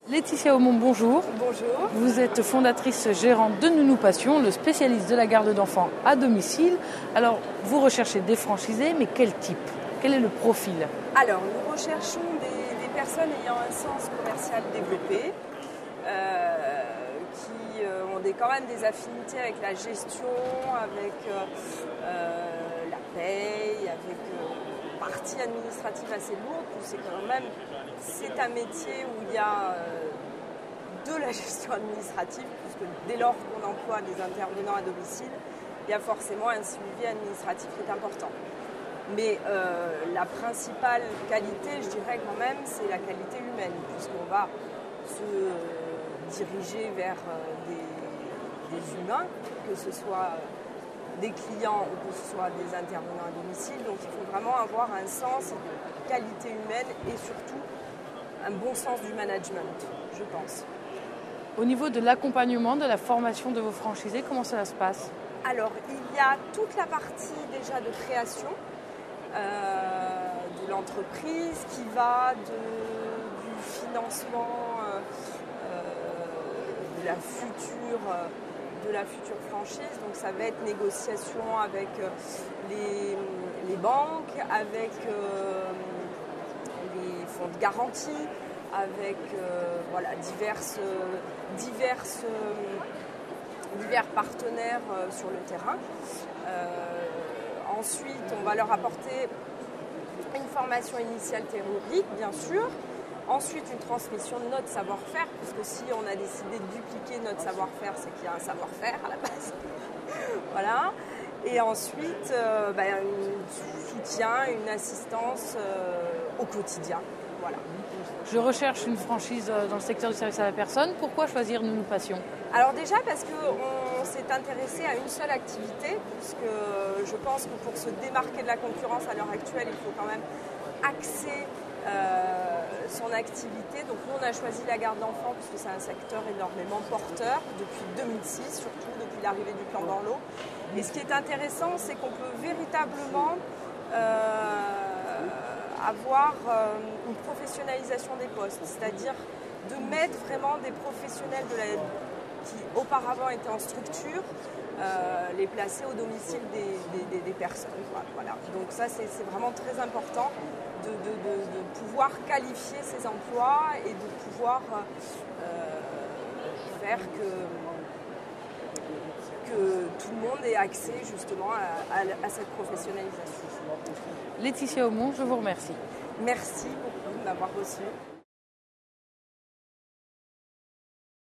Laetitia Aumont, bonjour. Bonjour. Vous êtes fondatrice gérante de Nounou Passion, le spécialiste de la garde d'enfants à domicile. Alors, vous recherchez des franchisés, mais quel type? Quel est le profil? Alors, nous recherchons des personnes ayant un sens commercial développé, qui ont quand même des affinités avec la gestion, avec la paye, avec une partie administrative assez lourde. C'est un métier où il y a de la gestion administrative, puisque dès lors qu'on emploie des intervenants à domicile, il y a forcément un suivi administratif qui est important. Mais la principale qualité, je dirais quand même, c'est la qualité humaine, puisqu'on va se diriger vers des humains, que ce soit des clients ou que ce soit des intervenants à domicile. Donc il faut vraiment avoir un sens de qualité humaine et surtout un bon sens du management, je pense. Au niveau de l'accompagnement, de la formation de vos franchisés, comment cela se passe? Alors, il y a toute la partie déjà de création de l'entreprise qui va du financement de la future franchise. Donc ça va être négociation avec les banques, avec les fonds de garantie, avec divers partenaires sur le terrain. Ensuite, on va leur apporter une formation initiale théorique, bien sûr. Ensuite, une transmission de notre savoir-faire, puisque si on a décidé de dupliquer notre savoir-faire, c'est qu'il y a un savoir-faire à la base. Voilà. Et ensuite, un soutien, une assistance au quotidien. Voilà. Je recherche une franchise dans le secteur du service à la personne. Pourquoi choisir Nounou Passion? Alors déjà parce qu'on s'est intéressé à une seule activité, puisque je pense que pour se démarquer de la concurrence à l'heure actuelle, il faut quand même axer son activité. Donc nous, on a choisi la garde d'enfants puisque c'est un secteur énormément porteur depuis 2006, surtout depuis l'arrivée du plan Borloo. Et ce qui est intéressant, c'est qu'on peut véritablement avoir une professionnalisation des postes, c'est-à-dire de mettre vraiment des professionnels qui auparavant étaient en structure, les placer au domicile des personnes. Voilà. Donc ça, c'est vraiment très important de pouvoir qualifier ces emplois et de pouvoir faire que tout le monde ait accès justement à cette professionnalisation. Laetitia Aumont, je vous remercie. Merci beaucoup de m'avoir reçue.